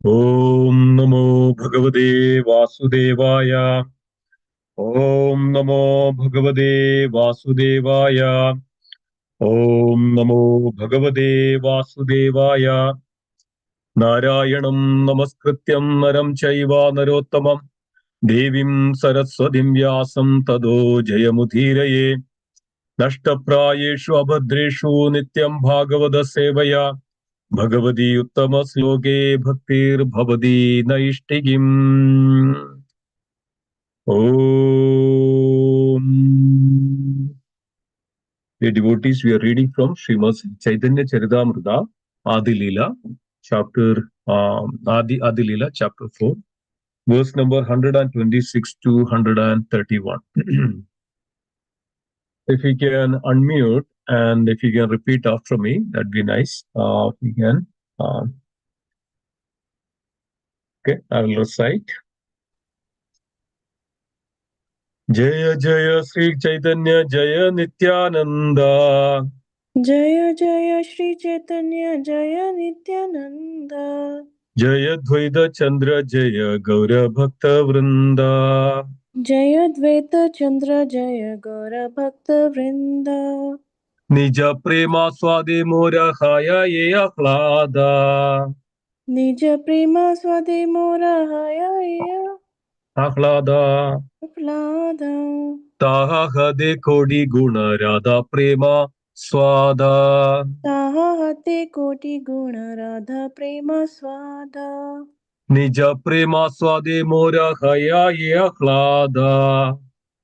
Om Namo Bhagavate Vasudevaya. Om Namo Bhagavate Vasudevaya. Om Namo Bhagavate Vasudevaya. Narayanam Namaskrityam Naram Chaiva Narottamam Devim Saraswatim Vyasam Tado Jayamudhiraye Nashtaprayeshu Abhadreshu Nityam Bhagavada Sevaya Bhagavadi Uttama Sloke Bhaktir Bhavadi Naishtigim. Om. Dear devotees, we are reading from Srimad Chaitanya Charitamrita, Adi Lila, chapter Adi Lila, chapter 4, verse number 126 to 131. If you can unmute and if you can repeat after me, that'd be nice. If you can. Okay, I will recite. Jaya Jaya Sri Chaitanya Jaya Nityananda. Jaya Jaya Shri Caitanya Jaya Nityananda. Jaya Dvaita Chandra Jaya Gaura Bhakta Vrinda. Jaya Dvaita Chandra Jaya Gaura Bhakta Vrinda. Nija Prema Swade Mora Haya Ye Ahlada. Nija Prema Swade Mora Haya Eya Ahlada. Ahlada. Taha Hade Kodi Guna Radha Prema Swada. Taha Hate Koti Guna Radha Prema Swada. Nija Prema Swade Mora Haya Ye Ahlada.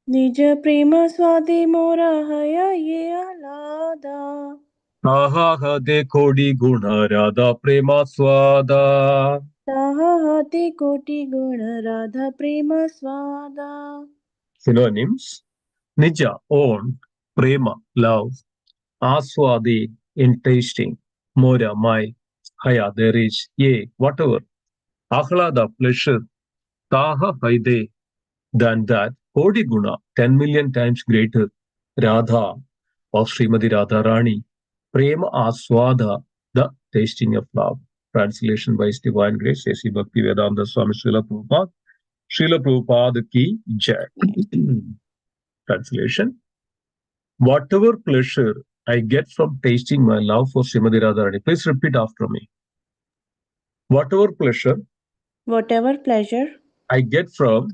Nija Prema Swade Mora Haya Ye Ahlada. Taha Hade Kodi Guna Radha Prema Swada. Taha Hate Koti Guna Radha Prema Swada. Synonyms: Nija, own; Prema, love; Aswadi, in tasting; Mora, my; Haya, there is; Ye, whatever; Ahlada, pleasure; Taha, Haide, than that; Kodi Guna, 10 million times greater; Radha, of Srimati Radharani; Prema Aswada, the tasting of love. Translation by His Divine Grace, A.C. Bhakti Vedanta Swami Srila Prabhupada. Srila Prabhupada ki Jai. Translation: Whatever pleasure I get from tasting my love for Srimati Radharani. Please repeat after me. Whatever pleasure Whatever pleasure I get from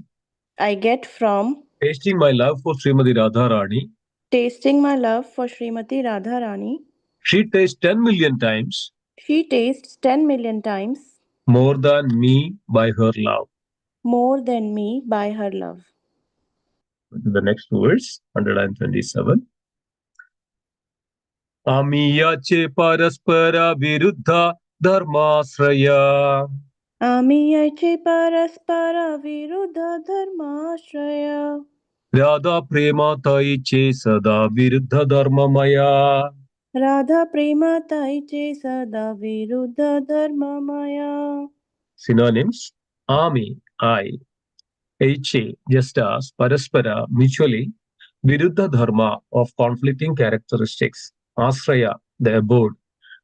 I get from tasting my love for Srimati Radharani, tasting my love for Srimati Radharani, she tastes 10 million times she tastes 10 million times more than me by her love. more than me by her love. The next verse, 127. Amiyache paraspara viruddha dharmasraya. Ami yache paraspara viruddha dharmashraya. Radha prema taiche sada viruddha dharmamaya. Radha prema taiche sada viruddha dharmamaya. Synonyms: Ami, I; Aiche, just as; Paraspara, mutually; Viruddha dharma, of conflicting characteristics; Asraya, the abode;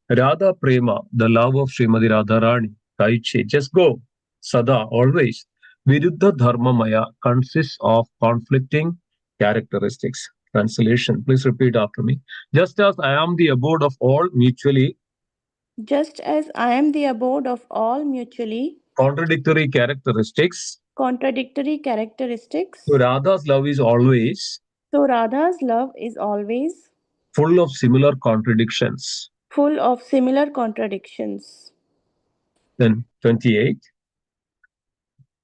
Radha Prema, the love of Srimati Radharani; Taiche, just go; Sada, always; Viruddha dharma maya, consists of conflicting characteristics. Translation: Please repeat after me. Just as I am the abode of all mutually Just as I am the abode of all mutually contradictory characteristics, contradictory characteristics, so Radha's love is always so Radha's love is always full of similar contradictions. full of similar contradictions. Then 28.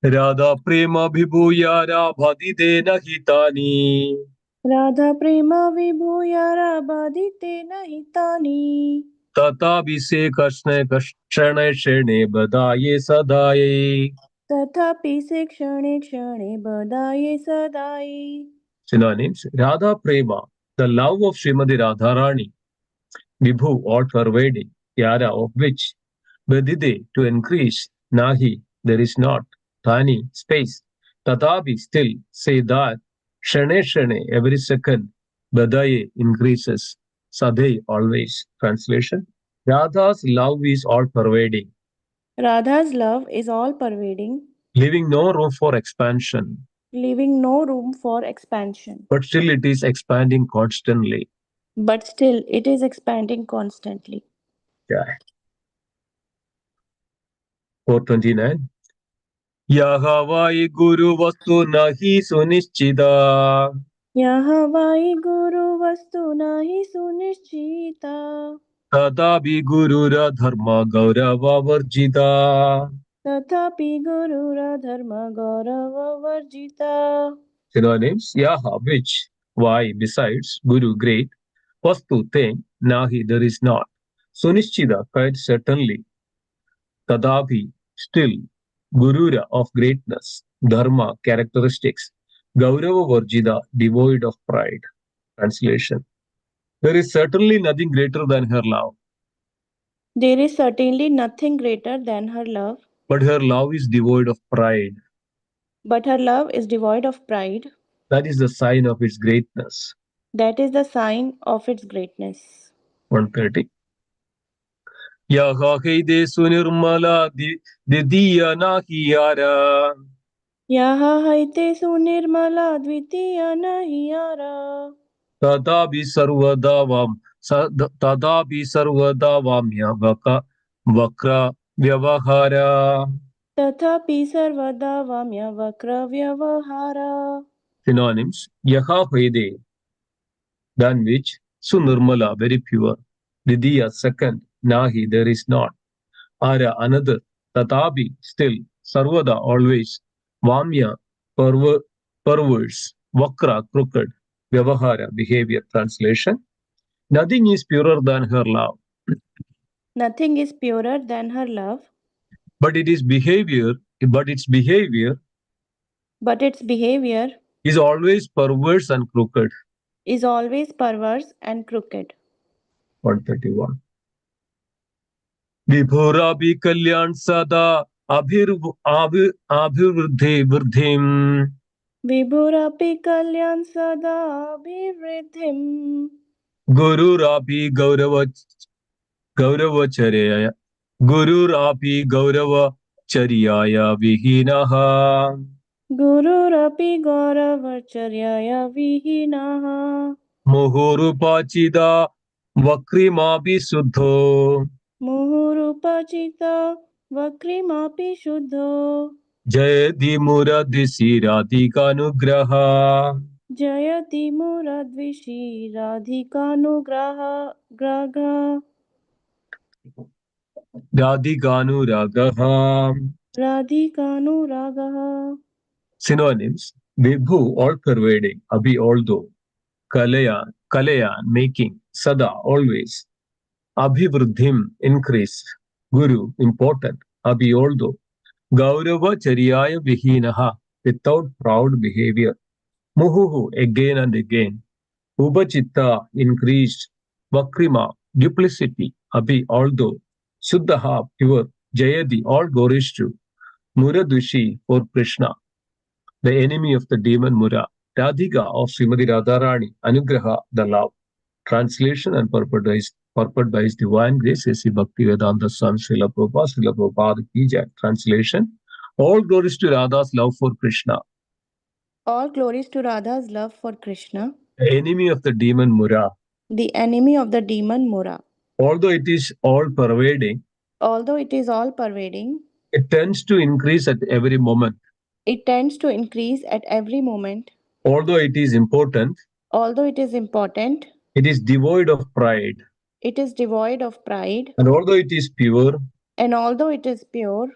Radha prema vibhuya rabhadidena hitani. Radha prema vibhuya rabaditena hitani. Tata vise kashne kashne shene badaye sadaye. Tathapi se kshane kshane badaye sadaye. Synonyms: Radha prema, the love of Srimati Radharani; Vibhu, all pervading; Yara, of which; Vedide, to increase; Nahi, there is not; Tani, space; Tatabi, still; say that; Shane Shane, every second; Badaye, increases; Sadhe, always. Translation: Radha's love is all pervading. Radha's love is all pervading, leaving no room for expansion, leaving no room for expansion. but still it is expanding constantly. But still, it is expanding constantly. Yeah. 429. Yahavai Guru Vastu Nahi Sunischida. यहाँ Y गुरु वस्तु नाही सुनिश्चिता Tadabi Gurura Dharma Gaurava Varjita. तथापि गुरुरधर्म गौरव वर्जिता. Synonyms: Yaha, which, why, besides, Guru, great, Vastu, thing, Nahi, there is not, Sunischida, quite certainly, Tadabhi, still, Gurura, of greatness, Dharma, characteristics, Gaurava Varjida, devoid of pride. Translation: There is certainly nothing greater than her love, There is certainly nothing greater than her love, but her love is devoid of pride. but her love is devoid of pride. That is the sign of its greatness. That is the sign of its greatness. 130. Yaha Hide Sunirmala Didiya Nahiyara. यहाँ हैते सुनिर्मला द्वितीय नहियारा. Tadabi Sarvadavam Tadabi Sarvadavamya Vakra Vyavahara. तथापि सर्वदा वाम्य वक्र व्यवहारा. Synonyms: Yaha Hide, than which, Sunirmala, very pure, Didiya, second, Nahi, there is not, Ara, another, Tatabi, still, Sarvada, always, Vamya, perverse, Vakra, crooked, Vyavahara, behavior. Translation: Nothing is purer than her love, Nothing is purer than her love, but it is behavior, but its behavior but its behavior is always perverse and crooked. is always perverse and crooked. 131. Vibhurabi Kalyan Sada Abhivruddhi Vrdhim. विभुरपि कल्याण सदा अभिवृद्धिं. Gururapi Gauravacharya Gururapi Gauravacharyaya Vihinaha. गुरुरपि गौरवचर्याय विहीनः. Muhurupachida Vakrimapi Suddho. मुहुरुपचित वक्रिमपि शुद्धो. Jayati Muradhisirati जयति मुरद्विषी राधिकानुग्रह ग्रह. Radhikanuragaha. राधिकानुरागः. Synonyms: Vibhu, all pervading, Abhi, although, Kalayan, making, Sada, always, Abhivruddhim, increase, Guru, important, Abhi, although, Gaurava Charyaya Vihinaha, without proud behavior, Muhuhu, again and again, Upachitta, increased, Vakrima, duplicity, Abhi, although, Shuddhaha, pure, Jayadi, all glories to, Muradvishi, for Krishna, the enemy of the demon Mura, Radhika of Srimati Radharani, Anugraha, the love. Translation and purport by His Divine Grace, A.C. Bhaktivedanta Swami Srila Prabhupada Ki Jai. Translation: All glories to Radha's love for Krishna, All glories to Radha's love for Krishna, the enemy of the demon Mura. the enemy of the demon Mura. Although it is all pervading, Although it is all pervading, it tends to increase at every moment. it tends to increase at every moment. Although it is important, Although it is important, it is devoid of pride. it is devoid of pride. And although it is pure, And although it is pure,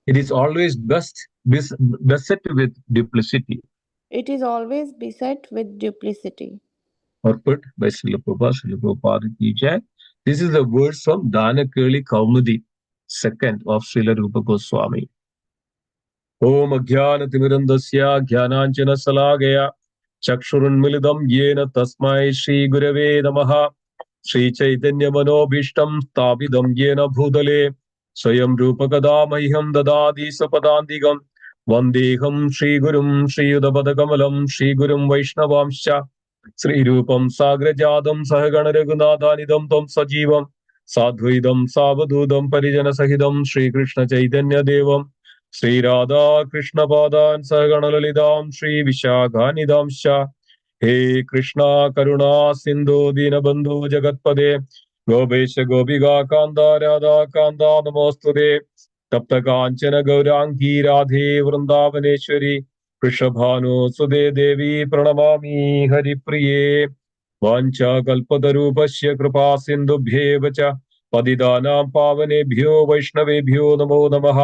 it is always beset with duplicity. it is always beset with duplicity. Purport by Srila Prabhupada Ki Jai. This is the words from Danakeli Kaumudi, second of Srila Rupa Goswami. Om Ajnanatirmirandasya Jnananjana Salagaya Chakshurunmilidam Yena Tasmai Shri Gurave Namaha. Shri Chaitanya Manobhishtam Stapidam Yena Bhutale Swayam Rupa Kada Mahyam Dadadi Sapadantigam Vandeham Shri Gurum Shri Yudapadakamalam Shri Gurum Vaishnavamscha Sri Rupam Sagrajadam Sahagana Raghunathanidam Tam Sajivam साद्वैदं सावधूतं परिजनसहितं श्रीकृष्णचैतन्यदेवं श्रीराधाकृष्णपादान् सहगणललितां श्रीविशाखानिधांश्च हे कृष्णा करुणा सिन्धो दीनबन्धो जगत्पदे गोपेश गोपिका कान्ता राधा कान्ता नमोऽस्तुते तप्त काञ्चन गौराङ्गी राधे वृन्दावनेश्वरी वृषभानुसुते देवी प्रणमामि हरिप्रिये वाञ्छाकल्पतरूपस्य कृपा सिन्धुभ्येव च पतितानां पावनेभ्यो वैष्णवेभ्यो नमो नमः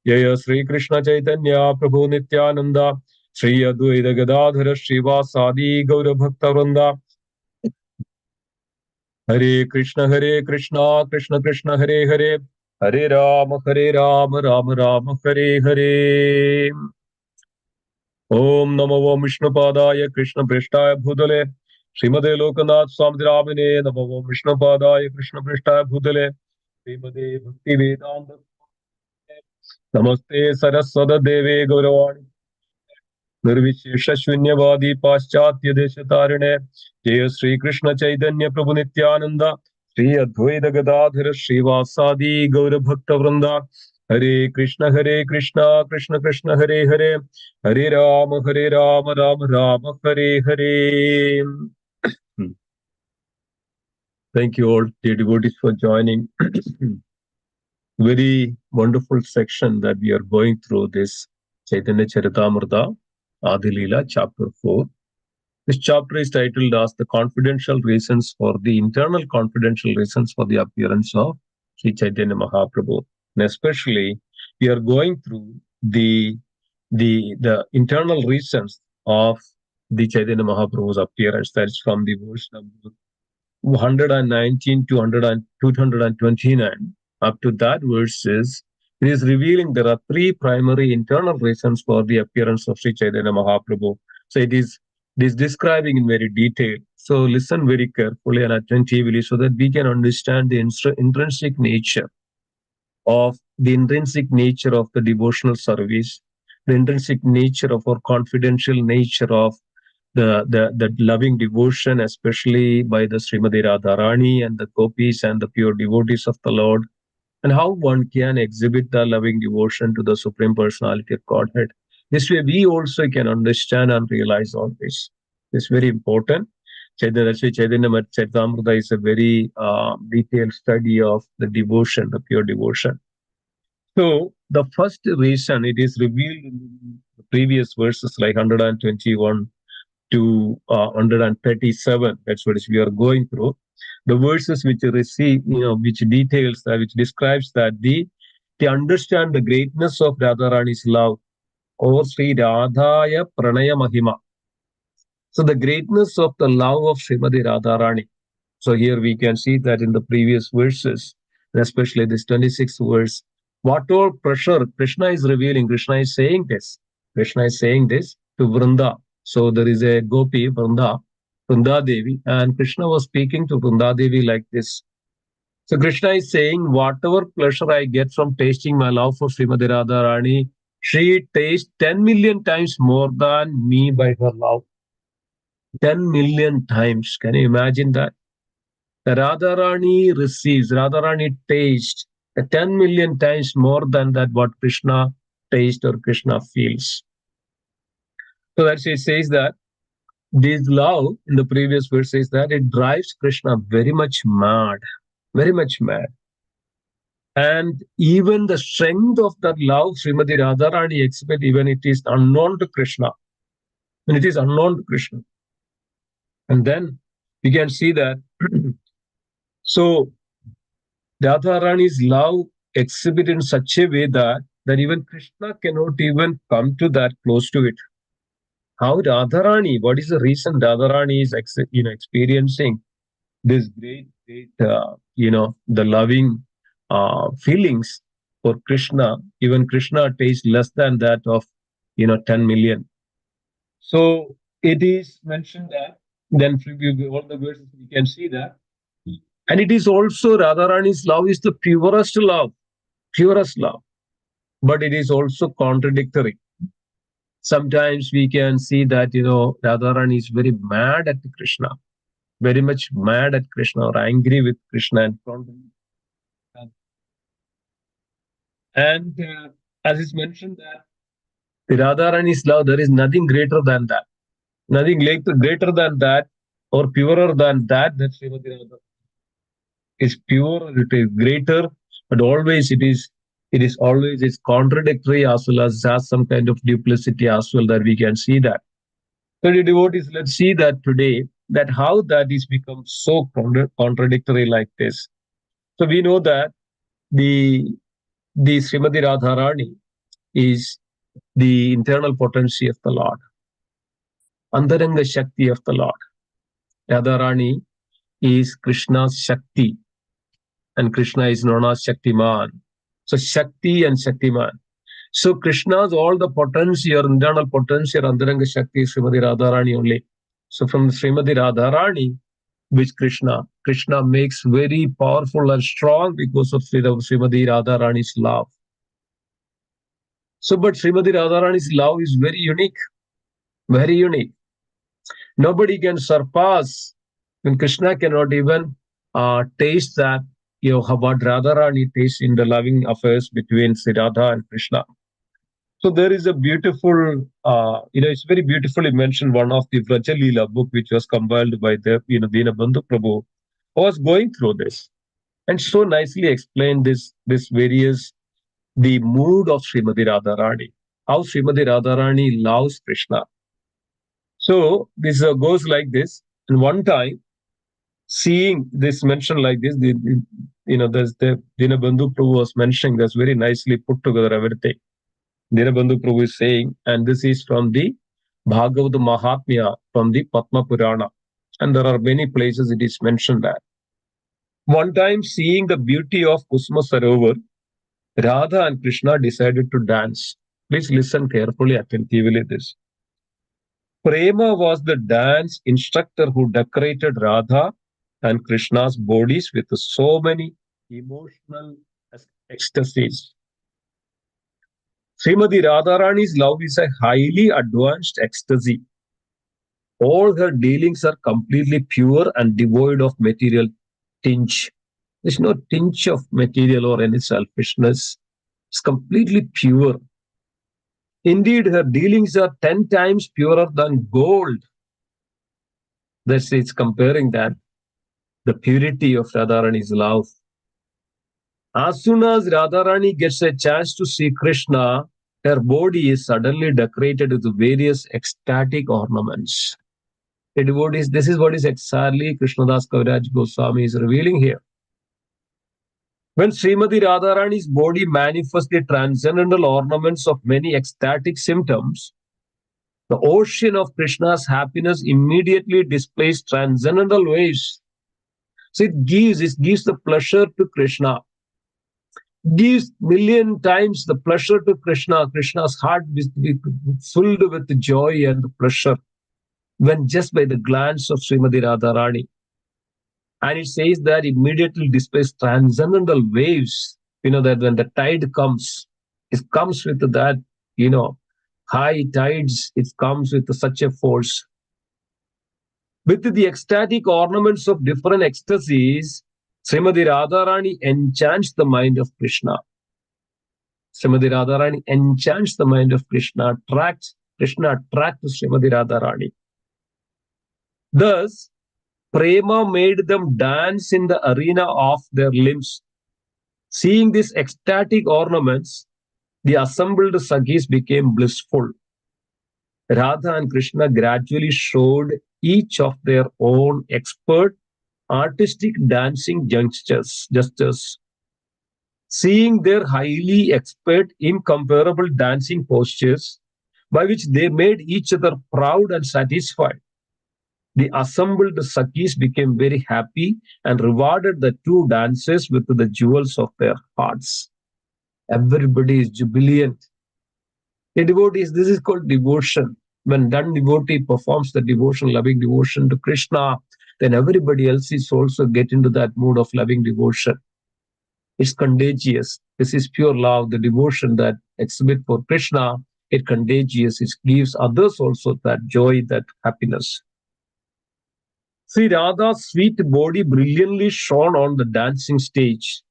जय श्रीकृष्ण चैतन्य प्रभु नित्यानन्द श्री अद्वैत गदाधर श्रीवासादि गौरभक्तवृन्द हरे कृष्ण कृष्ण कृष्ण हरे हरे हरे राम राम हरे हरे ओम नमो ओम विष्णुपादाय कृष्ण पृष्ठाय भूतले श्रीमदे लोकनाथ स्वामी रामिने नमो ओम विष्णुपादाय कृष्ण पृष्ठाय भूतले श्रीमदे भक्ति वेदांत नमस्ते सरस्वत देवे गौरवाणी निर्विशेष शून्यवादी पाश्चात्य देश तारिणे जय श्री कृष्ण चैतन्य प्रभु नित्यानंद श्री अद्वैत गदाधर श्रीवासादि गौर भक्त वृंदा हरे Krishna Krishna Krishna Hare Hare Hare Ram Ram Hare Hare Thank you all, dear devotees, for joining. Very wonderful section that we are going through this Chaitanya Charitamrita, Adi Lila, chapter 4. This chapter is titled as the confidential reasons for the internal confidential reasons for the appearance of Sri Chaitanya Mahaprabhu. And especially, we are going through the internal reasons of the Chaitanya Mahaprabhu's appearance. That's from the verse number 119 to 229. Up to that verses, it is revealing there are three primary internal reasons for the appearance of Sri Chaitanya Mahaprabhu. So it is describing in very detail. So listen very carefully and attentively so that we can understand the intrinsic nature of the devotional service, the intrinsic nature of our confidential nature of the loving devotion, especially by the Srimati Radharani and the gopis and the pure devotees of the Lord, and how one can exhibit the loving devotion to the Supreme Personality of Godhead. This way, we also can understand and realize all this. It's very important. Chaitanya Charitamrita is a very detailed study of the devotion, the pure devotion. So the first reason it is revealed in the previous verses like 121 to 137. That's what we are going through. The verses which receive, which details that, which describes that they understand the greatness of Radharani's love or Sri Radhaya Pranaya Mahima. So the greatness of the love of Srimati Radharani. So here we can see that in the previous verses, and especially this 26th verse, what all pressure Krishna is revealing. Krishna is saying this. Krishna is saying this to Vrinda. So there is a gopi, Vrinda Devi, and Krishna was speaking to Vrinda Devi like this. So Krishna is saying, whatever pleasure I get from tasting my love for Srimati Radharani, she tastes 10 million times more than me by her love. 10 million times. Can you imagine that? Radharani tastes 10 million times more than that what Krishna tastes or Krishna feels. So that she says that this love in the previous verse says that it drives Krishna very much mad, very much mad. And even the strength of that love, Srimati Radharani exhibits even it is unknown to Krishna. When it is unknown to Krishna. And then we can see that so Radharani's love exhibit in such a way that even Krishna cannot even come to that close to it. How Radharani? What is the reason Radharani is experiencing this great the loving feelings for Krishna? Even Krishna tastes less than that of 10 million. So it is mentioned that then all the verses we can see that. And it is also Radharani's love is the purest love, but it is also contradictory. Sometimes we can see that, Radharani is very mad at Krishna, very much mad at Krishna or angry with Krishna. And And as is mentioned that the Radharani's love, there is nothing greater than that. Nothing greater than that or purer than that. That Srimati Radha is pure, it is greater, but always it is always it's contradictory as well as has some kind of duplicity as well that we can see that. So the devotees, let's see that today that how that is become so contradictory like this. So we know that the the Srimati Radharani is the internal potency of the Lord, Antaranga Shakti of the Lord. Radharani is Krishna's Shakti, and Krishna is known as Shaktiman. So Shakti and Shaktiman. So Krishna's all the potency or internal potency or Antaranga Shakti is Srimati Radharani only. So from Srimati Radharani, which Krishna makes very powerful and strong because of Srimati Radharani's love. So, but Srimati Radharani's love is very unique, very unique. Nobody can surpass, and Krishna cannot even taste that, what Radharani tastes in the loving affairs between Sri Radha and Krishna. So there is a beautiful, it's very beautifully mentioned one of the Vraja Lila book, which was compiled by the, Dinabandhu Prabhu, was going through this and so nicely explained this various, the mood of Srimati Radharani, how Srimati Radharani loves Krishna. So this goes like this. And one time, seeing this mentioned like this, there's the Dinabandhu Prabhu was mentioning that's very nicely put together everything. Dinabandhu Prabhu is saying, and this is from the Bhagavad Mahatmya, from the Padma Purana. And there are many places it is mentioned that. One time, seeing the beauty of Kusma Sarovar, Radha and Krishna decided to dance. Please listen carefully, attentively this. Prema was the dance instructor who decorated Radha and Krishna's bodies with so many emotional ecstasies. Srimati Radharani's love is a highly advanced ecstasy. All her dealings are completely pure and devoid of material tinge. There's no tinge of material or any selfishness. It's completely pure. Indeed, her dealings are 10 times purer than gold. That's it's comparing that, the purity of Radharani's love. As soon as Radharani gets a chance to see Krishna, her body is suddenly decorated with various ecstatic ornaments. The devotees, this is what is exactly Krishnadas Kaviraj Goswami is revealing here. When Srimati Radharani's body manifests the transcendental ornaments of many ecstatic symptoms, the ocean of Krishna's happiness immediately displays transcendental waves. So it gives the pleasure to Krishna, gives million times the pleasure to Krishna. Krishna's heart is filled with joy and pleasure when just by the glance of Srimati Radharani. And it says that immediately displays transcendental waves. That when the tide comes, it comes with that, high tides, it comes with such a force. With the ecstatic ornaments of different ecstasies, Srimati Radharani enchants the mind of Krishna. Srimati Radharani enchants the mind of Krishna, Krishna attracts Srimati Radharani. Thus, Prema made them dance in the arena of their limbs. Seeing these ecstatic ornaments, the assembled Sakhis became blissful. Radha and Krishna gradually showed each of their own expert artistic dancing gestures. Seeing their highly expert, incomparable dancing postures by which they made each other proud and satisfied, the assembled Sakhis became very happy and rewarded the two dancers with the jewels of their hearts. Everybody is jubilant. A devotee, this is called devotion. When one devotee performs the devotion, loving devotion to Krishna, then everybody else is also get into that mood of loving devotion. It's contagious. This is pure love, the devotion that exhibit for Krishna. It contagious. It gives others also that joy, that happiness. Sri Radha's sweet body brilliantly shone on the dancing stage.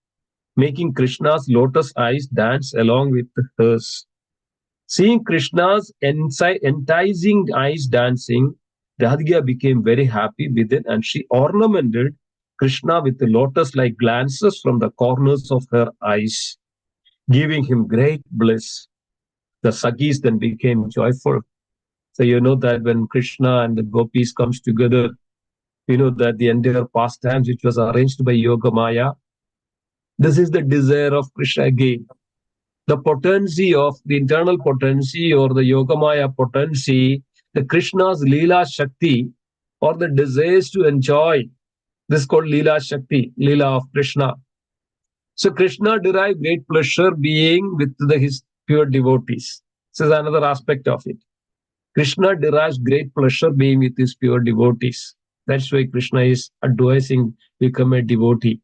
making Krishna's lotus eyes dance along with hers. Seeing Krishna's enticing eyes dancing, Radhika became very happy with it, and she ornamented Krishna with lotus like glances from the corners of her eyes, giving him great bliss. The Sakhis then became joyful. So you know that when Krishna and the gopis comes together, you know that the entire pastimes which was arranged by Yoga Maya, this is the desire of Krishna again. The potency of the internal potency or the Yogamaya potency, the Krishna's Lila Shakti, or the desires to enjoy. This is called Lila Shakti, Lila of Krishna. So Krishna derived great pleasure being with his pure devotees. This is another aspect of it. Krishna derives great pleasure being with his pure devotees. That's why Krishna is advising become a devotee.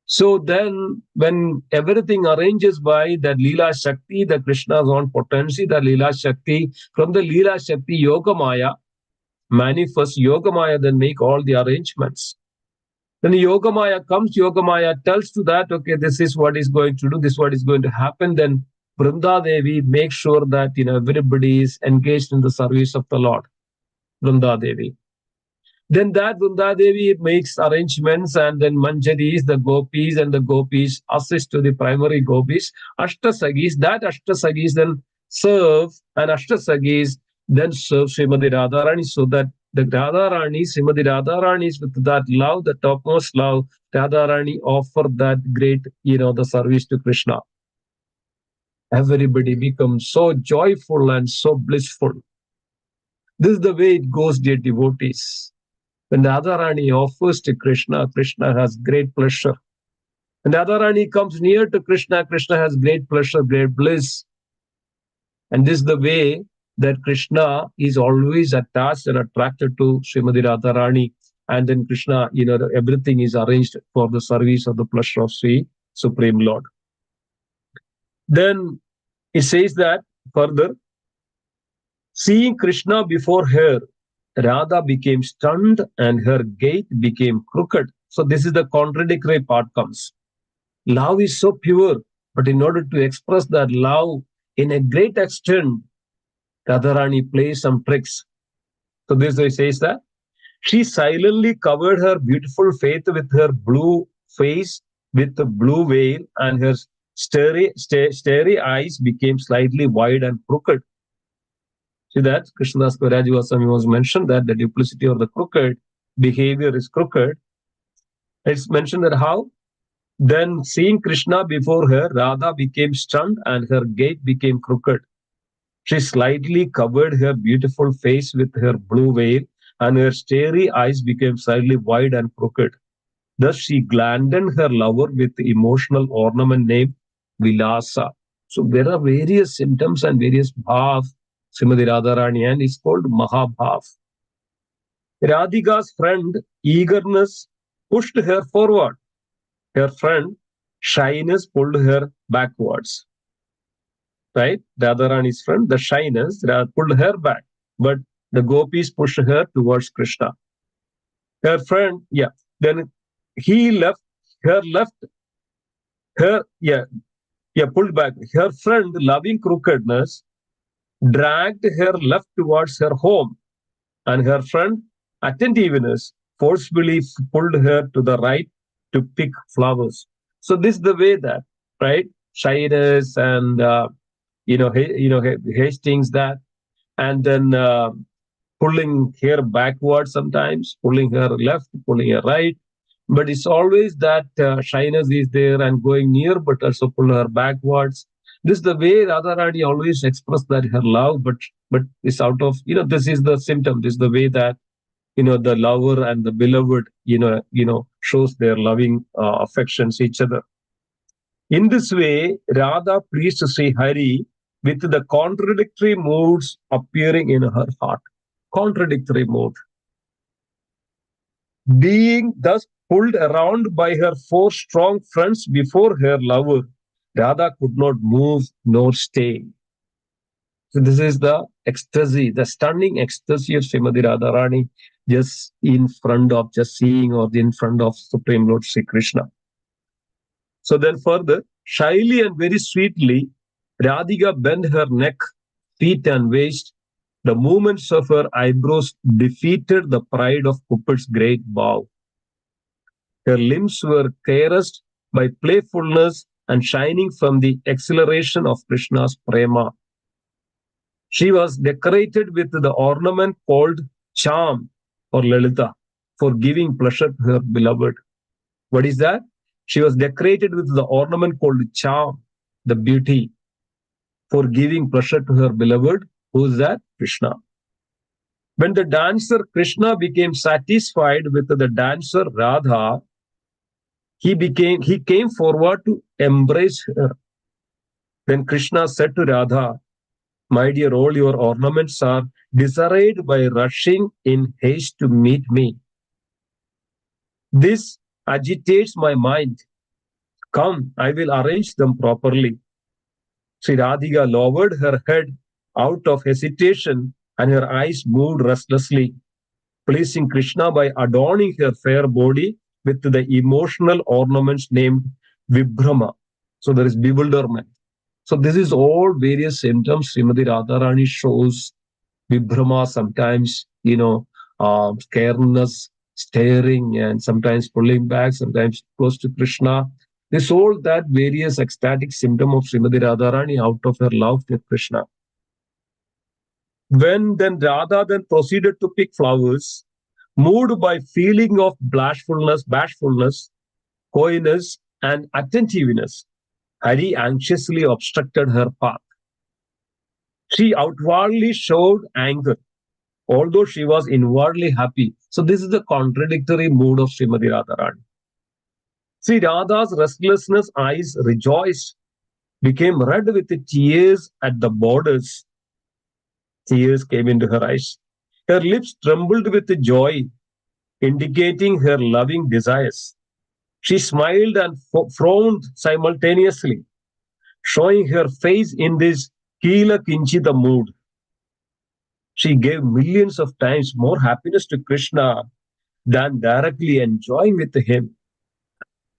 So then, when everything arranges by the Lila Shakti, the Krishna's own potency, the Lila Shakti, from the Lila Shakti, Yoga Maya manifests, Yoga Maya then make all the arrangements. Then Yoga Maya comes, Yoga Maya tells to that, okay, this is what is going to do, this is what is going to happen. Then Vrinda Devi makes sure that everybody is engaged in the service of the Lord. Vrinda Devi. Then that Vrinda Devi makes arrangements, and then Manjaris, the gopis assist to the primary gopis. Ashtasagis, that Ashtasagis then serve, and Ashtasagis then serve Srimati Radharani, so that the Radharani, Srimati Radharani is with that love, the topmost love, Radharani offer that great, the service to Krishna. Everybody becomes so joyful and so blissful. This is the way it goes, dear devotees. When Radharani offers to Krishna, Krishna has great pleasure. When Radharani comes near to Krishna, Krishna has great pleasure, great bliss. And this is the way that Krishna is always attached and attracted to Srimati Radharani. And then Krishna, everything is arranged for the service of the pleasure of Sri Supreme Lord. Then it says that further, seeing Krishna before her, Radha became stunned and her gait became crooked. So this is the contradictory part comes. Love is so pure, but in order to express that love in a great extent, Radharani plays some tricks. So this way says that she silently covered her beautiful face with her blue face with the blue veil, and her starry eyes became slightly wide and crooked. See that Krishnadas Kaviraj Goswami was mentioned that the duplicity or the crooked behavior is crooked. It's mentioned that how? Then seeing Krishna before her, Radha became stunned and her gait became crooked. She slightly covered her beautiful face with her blue veil, and her starry eyes became slightly wide and crooked. Thus she gladdened her lover with the emotional ornament named Vilasa. So there are various symptoms and various bhav Srimati Radharani, and it's called Mahabhav. Radhika's friend, eagerness, pushed her forward. Her friend, shyness, pulled her backwards. Right? Radharani's friend, the shyness, pulled her back. But the gopis pushed her towards Krishna. Her friend, then he pulled back. Her friend, loving crookedness, dragged her left towards her home, and her friend, attentiveness, forcefully pulled her to the right to pick flowers. So this is the way that, right? Shyness and hastings that, and then pulling her backwards sometimes, pulling her left, pulling her right. But it's always that shyness is there and going near, but also pull her backwards. This is the way Radharani always expressed that her love, but it's out of, this is the symptom. This is the way that, the lover and the beloved, shows their loving affections each other. In this way, Radha pleased Sri Hari with the contradictory moods appearing in her heart. Contradictory mood. Being thus pulled around by her four strong friends before her lover, Radha could not move nor stay. So this is the ecstasy, the stunning ecstasy of Srimati Radharani just in front of, just seeing or in front of Supreme Lord Sri Krishna. So then further, shyly and very sweetly, Radhika bent her neck, feet and waist. The movements of her eyebrows defeated the pride of Cupid's great bow. Her limbs were caressed by playfulness and shining from the exhilaration of Krishna's prema. She was decorated with the ornament called charm or Lalita for giving pleasure to her beloved. What is that? She was decorated with the ornament called charm, the beauty, for giving pleasure to her beloved. Who is that? Krishna. When the dancer Krishna became satisfied with the dancer Radha, he came forward to embrace her. Then Krishna said to Radha, "My dear, all your ornaments are disarrayed by rushing in haste to meet me. This agitates my mind. Come, I will arrange them properly." Sri Radhika lowered her head out of hesitation and her eyes moved restlessly, pleasing Krishna by adorning her fair body with the emotional ornaments named Vibhrama. So there is bewilderment. So this is all various symptoms Srimati Radharani shows. Vibhrama sometimes, scaredness, staring, and sometimes pulling back, sometimes close to Krishna. This all that various ecstatic symptom of Srimati Radharani out of her love for Krishna. When then Radha then proceeded to pick flowers, moved by feeling of bashfulness, coyness, and attentiveness, Hari anxiously obstructed her path. She outwardly showed anger, although she was inwardly happy. So this is the contradictory mood of Srimati Radharani. See, Radha's restlessness eyes rejoiced, became red with tears at the borders. Tears came into her eyes. Her lips trembled with joy, indicating her loving desires. She smiled and frowned simultaneously, showing her face in this Kila Kinchita mood. She gave millions of times more happiness to Krishna than directly enjoying with him.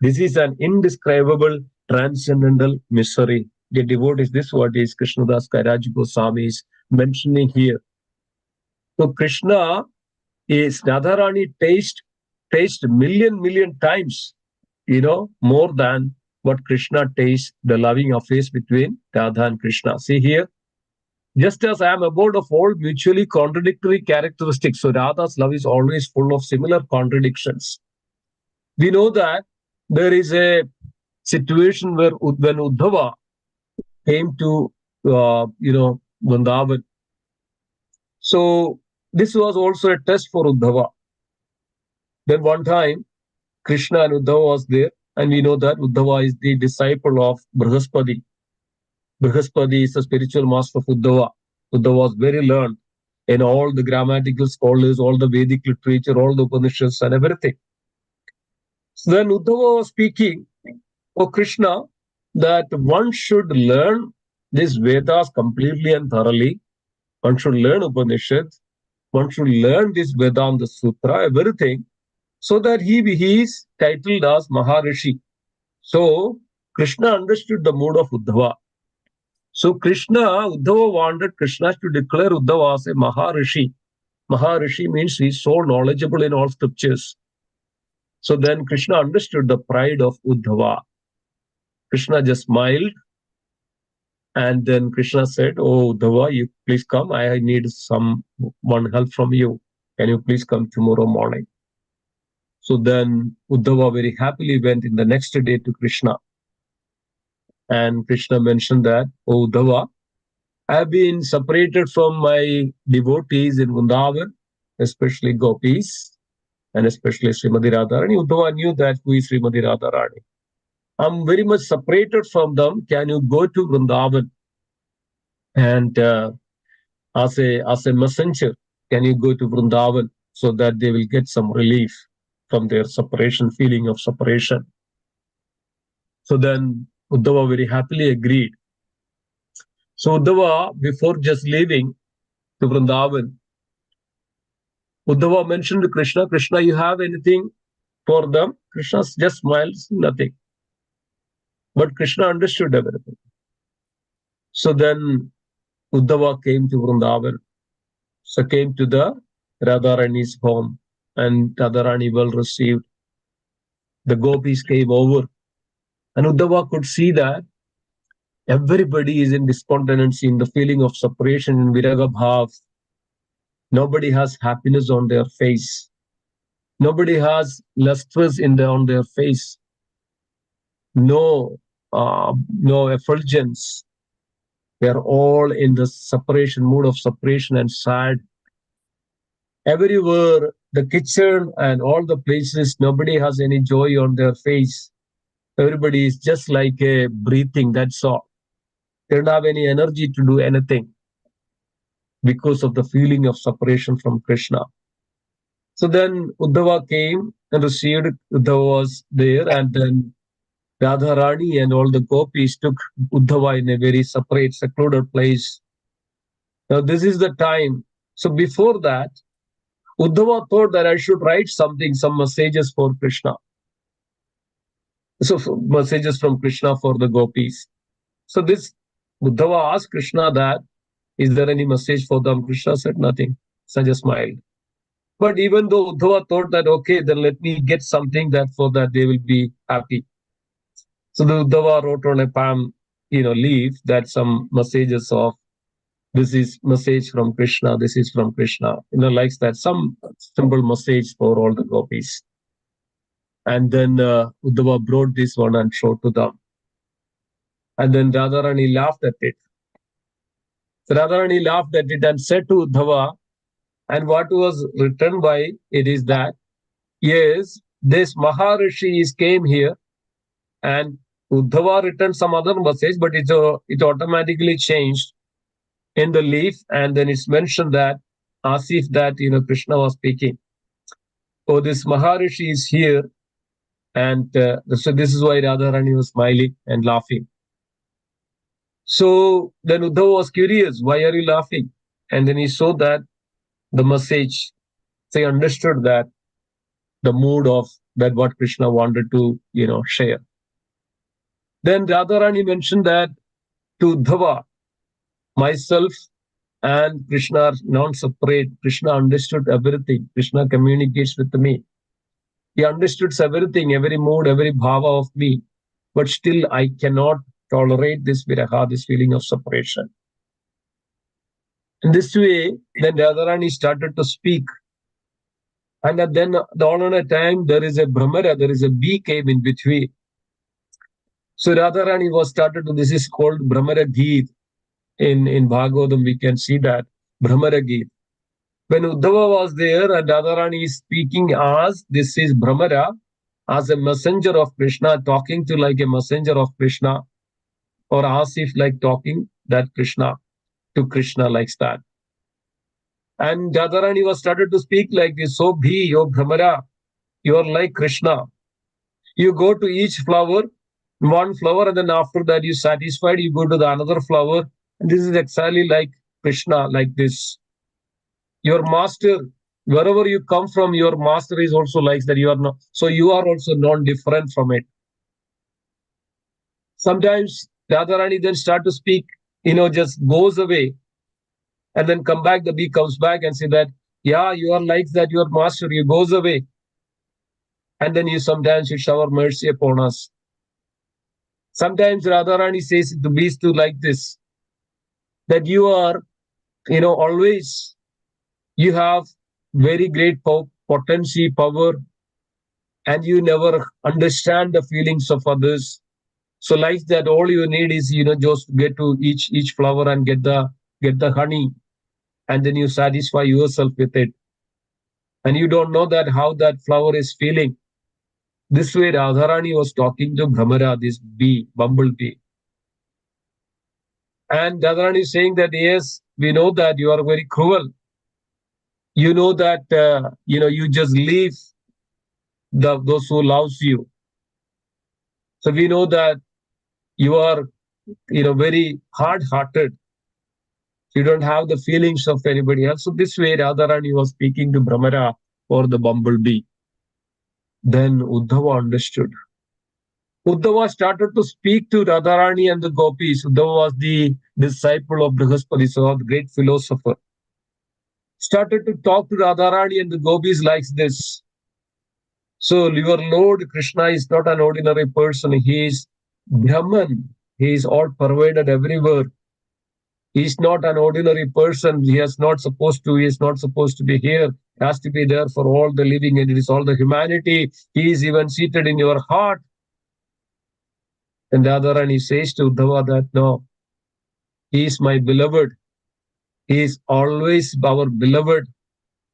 This is an indescribable transcendental misery. The devotees, this what is Krishnadas Kairaj Goswami is mentioning here. So Krishna is Radharani taste million times, more than what Krishna tastes the loving affairs between Radha and Krishna. See here, just as I am about of all mutually contradictory characteristics, so Radha's love is always full of similar contradictions. We know that there is a situation where when Uddhava came to, Vrindavan, so this was also a test for Uddhava. Then one time, Krishna and Uddhava was there, and we know that Uddhava is the disciple of Brihaspati. Brihaspati is the spiritual master of Uddhava. Uddhava was very learned in all the grammatical scholars, all the Vedic literature, all the Upanishads and everything. So then Uddhava was speaking for Krishna that one should learn these Vedas completely and thoroughly. One should learn Upanishads. One should learn this Vedanta Sutra, everything, so that he is titled as Maharishi. So Krishna understood the mood of Uddhava. So Uddhava wanted Krishna to declare Uddhava as a Maharishi. Maharishi means he is so knowledgeable in all scriptures. So then Krishna understood the pride of Uddhava. Krishna just smiled, and then Krishna said, "Oh, Uddhava, you please come. I need one help from you. Can you please come tomorrow morning?" So then Uddhava very happily went in the next day to Krishna. And Krishna mentioned that, "Oh, Uddhava, I have been separated from my devotees in Vrindavan, especially gopis, and especially Srimati Radharani." Uddhava knew that who is Srimati Radharani. "I'm very much separated from them. Can you go to Vrindavan and as a messenger, can you go to Vrindavan so that they will get some relief from their separation, feeling of separation?" So then Uddhava very happily agreed. So Uddhava, before just leaving to Vrindavan, Uddhava mentioned to Krishna, "Krishna, you have anything for them?" Krishna just smiles, "Nothing." But Krishna understood everything. So then Uddhava came to Vrindavan, so came to the Radharani's home, and Radharani well received. The gopis came over, and Uddhava could see that everybody is in despondency, in the feeling of separation, in viraga bhav. Nobody has happiness on their face. Nobody has lustrous on their face. No, no effulgence. They are all in the separation mood of separation and sad. Everywhere, the kitchen and all the places, nobody has any joy on their face. Everybody is just like a breathing. That's all. They don't have any energy to do anything because of the feeling of separation from Krishna. So then Uddhava came and received. Uddhava was there, and then Radharani and all the gopis took Uddhava in a very separate, secluded place. Now, this is the time. So, before that, Uddhava thought that I should write something, some messages for Krishna. So, messages from Krishna for the gopis. So, this Uddhava asked Krishna that, is there any message for them? Krishna said nothing. So, just smiled. But even though Uddhava thought that, okay, then let me get something that for that they will be happy. So the Uddhava wrote on a palm, leaf that some messages of this is message from Krishna, this is from Krishna, likes that, some simple message for all the gopis. And then Uddhava brought this one and showed to them. And then Radharani laughed at it. So Radharani laughed at it and said to Uddhava, and what was written by it is that, yes, this Maharishi came here and Uddhava written some other message, but it automatically changed in the leaf, and then it's mentioned that as if that Krishna was speaking. Oh, this Maharishi is here, and so this is why Radharani was smiling and laughing. So then Uddhava was curious, why are you laughing? And then he saw that the message, so he understood that the mood of that what Krishna wanted to share. Then Radharani mentioned that to Uddhava, myself and Krishna are non-separate. Krishna understood everything. Krishna communicates with me. He understood everything, every mood, every bhava of me. But still, I cannot tolerate this viraha, this feeling of separation. In this way, then Radharani started to speak. And then, all on a time, there is a Brahmara, there is a bee came in between. So Radharani was started to, this is called Brahmara Geet. In Bhagavatam, we can see that Brahmara Geet. When Uddhava was there and Radharani is speaking as this is Brahmara, as a messenger of Krishna, talking to like a messenger of Krishna, or as if like talking that Krishna to Krishna like that. And Radharani was started to speak like this, so bhi, oh Brahmara, you are like Krishna. You go to each flower, one flower, and then after that you satisfied, you go to the another flower. And this is exactly like Krishna, like this. Your master, wherever you come from, your master is also like that. You are not, so you are also non-different from it. Sometimes Radharani then start to speak, just goes away and then come back. The bee comes back and say that, yeah, you are like that. Your master, you goes away. And then you sometimes you shower mercy upon us. Sometimes Radharani says to bees to like this, that you are, always, you have very great potency, power, and you never understand the feelings of others. So like that, all you need is, just get to each flower and get the honey, and then you satisfy yourself with it. And you don't know that how that flower is feeling. This way, Radharani was talking to Brahmara, this bee, bumblebee. And Radharani is saying that, yes, we know that you are very cruel. You know that, you just leave those who loves you. So we know that you are, very hard-hearted. You don't have the feelings of anybody else. So this way, Radharani was speaking to Brahmara or the bumblebee. Then Uddhava understood. Uddhava started to speak to Radharani and the gopis. Uddhava was the disciple of Brihaspati, so the great philosopher. Started to talk to Radharani and the gopis like this. So your Lord Krishna is not an ordinary person. He is Brahman. He is all pervaded everywhere. He is not an ordinary person. He is not supposed to. He is not supposed to be here. He has to be there for all the living, and it is all the humanity. He is even seated in your heart. And Radharani says to Uddhava that no, he is my beloved. He is always our beloved,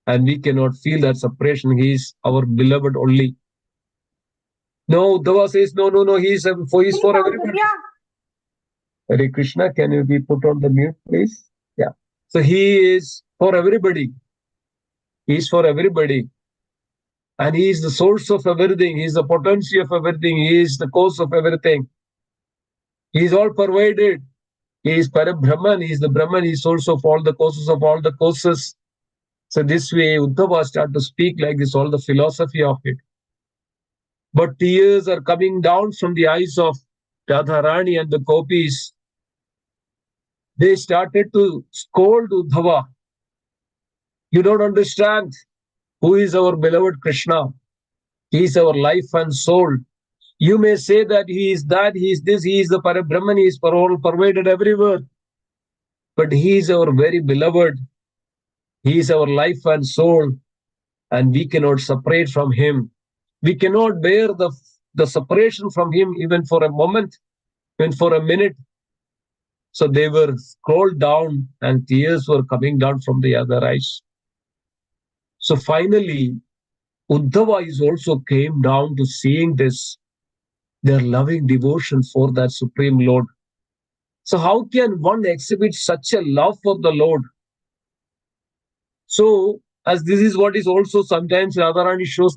and we cannot feel that separation. He is our beloved only. No, Uddhava says, no, no, no, he is for everybody. Hare Krishna, can you be put on the mute, please? Yeah. So he is for everybody. He is for everybody. And he is the source of everything. He is the potency of everything. He is the cause of everything. He is all pervaded. He is Parabrahman. He is the Brahman. He is source of all the causes of all the causes. So this way, Uddhava started to speak like this, all the philosophy of it. But tears are coming down from the eyes of Radharani and the gopis. They started to scold Uddhava. You don't understand who is our beloved Krishna. He is our life and soul. You may say that he is that, he is this, he is the Parabrahman, he is all pervaded everywhere. But he is our very beloved. He is our life and soul, and we cannot separate from him. We cannot bear the separation from him even for a moment, even for a minute. So they were scrolled down, and tears were coming down from the other eyes. So finally, Uddhava is also came down to seeing this, their loving devotion for that Supreme Lord. So how can one exhibit such a love for the Lord? So as this is what is also sometimes Radharani shows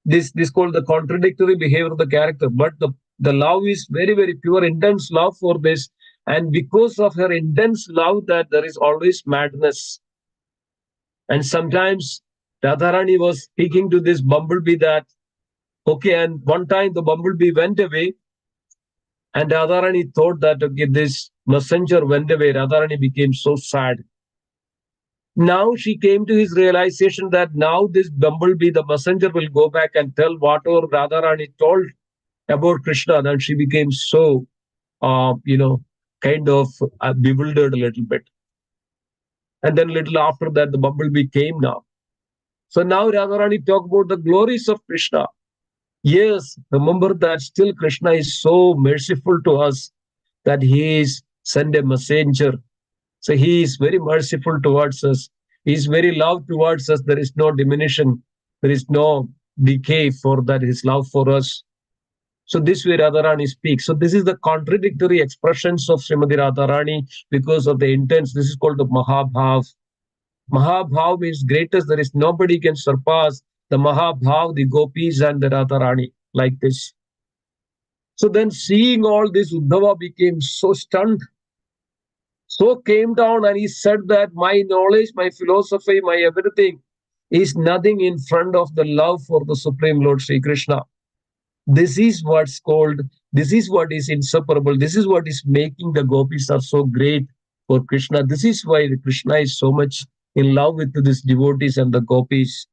this called the contradictory behavior of the character, but the love is very very pure, intense love for this, and because of her intense love, that there is always madness. And sometimes Radharani was speaking to this bumblebee that okay, and one time the bumblebee went away, and Radharani thought that okay, this messenger went away. Radharani became so sad. Now she came to his realization that now this bumblebee, the messenger, will go back and tell whatever Radharani told about Krishna. And she became so, kind of bewildered a little bit. And then little after that, the bumblebee came now. So now Radharani talked about the glories of Krishna. Yes, remember that still Krishna is so merciful to us that he is sent a messenger. So he is very merciful towards us. He is very love towards us. There is no diminution. There is no decay for that, his love for us. So this way Radharani speaks. So this is the contradictory expressions of Srimati Radharani because of the intense. This is called the Mahabhav. Mahabhav means greatest. There is nobody can surpass the Mahabhav, the gopis and the Radharani like this. So then seeing all this, Uddhava became so stunned, so came down, and he said that my knowledge, my philosophy, my everything is nothing in front of the love for the Supreme Lord Sri Krishna. This is what's called, this is what is inseparable. This is what is making the gopis are so great for Krishna. This is why Krishna is so much in love with these devotees and the gopis.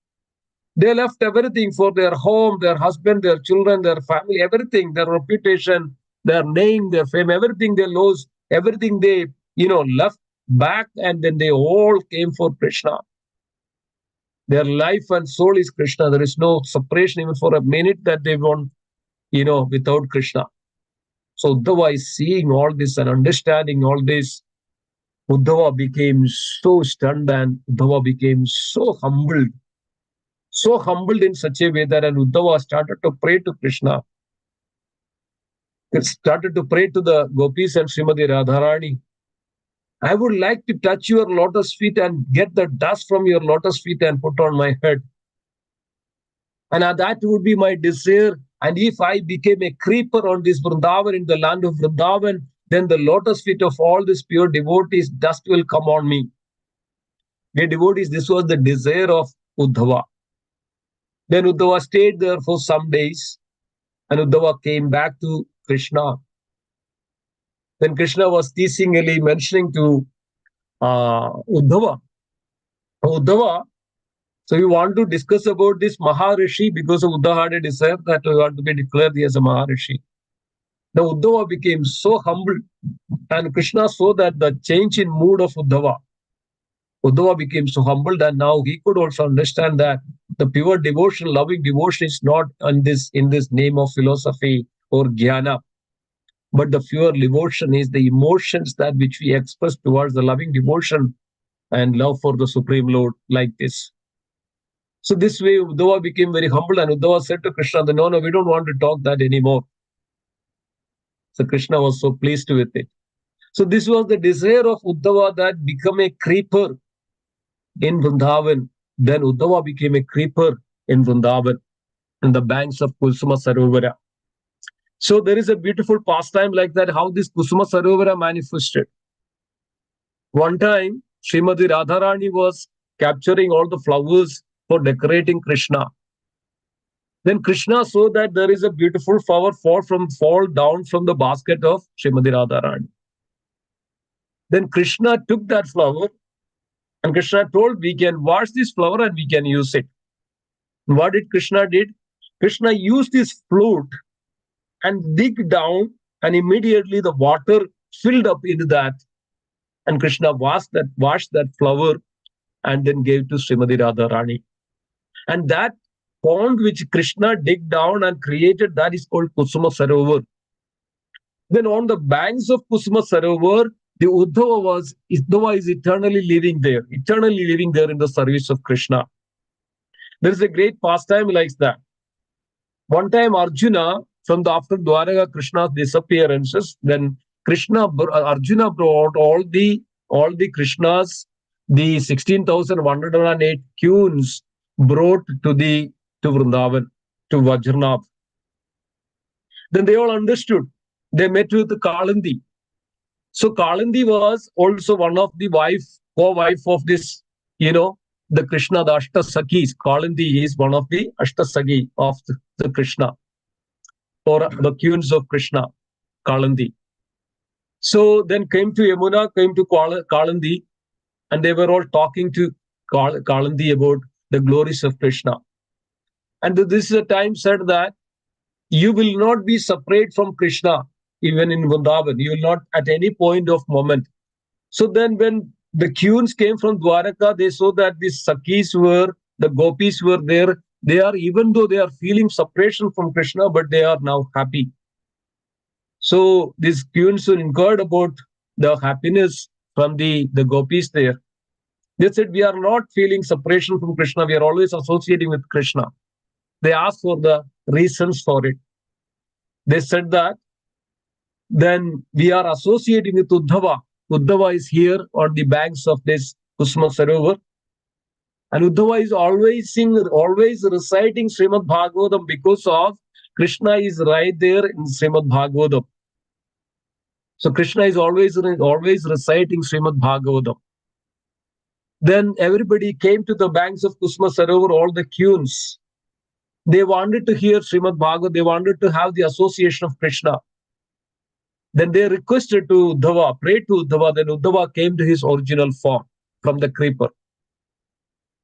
They left everything for their home, their husband, their children, their family, everything, their reputation, their name, their fame, everything they lost, everything they, left back, and then they all came for Krishna. Their life and soul is Krishna. There is no separation even for a minute that they want, without Krishna. So Uddhava is seeing all this and understanding all this. Uddhava became so stunned and Uddhava became so humbled in such a way that and Uddhava started to pray to Krishna. It started to pray to the gopis and Srimati Radharani. I would like to touch your lotus feet and get the dust from your lotus feet and put on my head. And that would be my desire. And if I became a creeper on this Vrindavan, in the land of Vrindavan, then the lotus feet of all these pure devotees, dust will come on me. Dear devotees, this was the desire of Uddhava. Then Uddhava stayed there for some days. and Uddhava came back to Krishna. Then Krishna was teasingly mentioning to Uddhava, Uddhava, so you want to discuss about this Maharishi because Uddhava had a desire that you want to be declared as a Maharishi. The Uddhava became so humble, and Krishna saw that the change in mood of Uddhava. Uddhava became so humbled, and now he could also understand that the pure devotion, loving devotion, is not in this name of philosophy or jnana, but the pure devotion is the emotions that which we express towards the loving devotion and love for the Supreme Lord, like this. So this way, Uddhava became very humble, and Uddhava said to Krishna, "No, no, we don't want to talk that anymore." So Krishna was so pleased with it. So this was the desire of Uddhava, that become a creeper in Vrindavan. Then Uddhava became a creeper in Vrindavan, in the banks of Kusuma Sarovara. So there is a beautiful pastime like that, how this Kusuma Sarovara manifested. One time, Srimati Radharani was capturing all the flowers for decorating Krishna. Then Krishna saw that there is a beautiful flower fall down from the basket of Srimati Radharani. Then Krishna took that flower, and Krishna told, we can wash this flower and we can use it. What did Krishna did? Krishna used his flute and dig down, and immediately the water filled up into that. And Krishna washed that flower and then gave to Srimati Radharani. And that pond which Krishna dig down and created, that is called Kusuma Sarovar. Then on the banks of Kusuma Sarovar, the Uddhava is eternally living there in the service of Krishna. There is a great pastime like that. One time Arjuna, after Dwaraka Krishna's disappearances, then Arjuna brought all the Krishnas, the 16,108 queens brought to Vrindavan, to Vajranath. Then they all understood. They met with Kalandi. So Kalandi was also one of the co-wife of this, the Krishna, the Ashtasakis. Kalandi is one of the Ashtasaki of the Krishna, or the queens of Krishna, Kalandi. So then came to Yamuna, came to Kalandi, and they were all talking to Kalandi about the glories of Krishna. And this is a time said that you will not be separate from Krishna, even in Vrindavan. You will not at any point of moment. So then when the queens came from Dwaraka, they saw that the gopis were there. Even though they are feeling separation from Krishna, but they are now happy. So these queens inquired about the happiness from the gopis there. They said, we are not feeling separation from Krishna. We are always associating with Krishna. They asked for the reasons for it. They said that then we are associating with Uddhava. Uddhava is here on the banks of this Kusuma Sarovar. And Uddhava is always reciting Srimad Bhagavatam, because of Krishna is right there in Srimad Bhagavatam. So Krishna is always reciting Srimad Bhagavatam. Then everybody came to the banks of Kusuma Sarovar, all the queens. They wanted to hear Srimad Bhagavatam. They wanted to have the association of Krishna. Then they requested to Uddhava, prayed to Uddhava. Then Uddhava came to his original form from the creeper.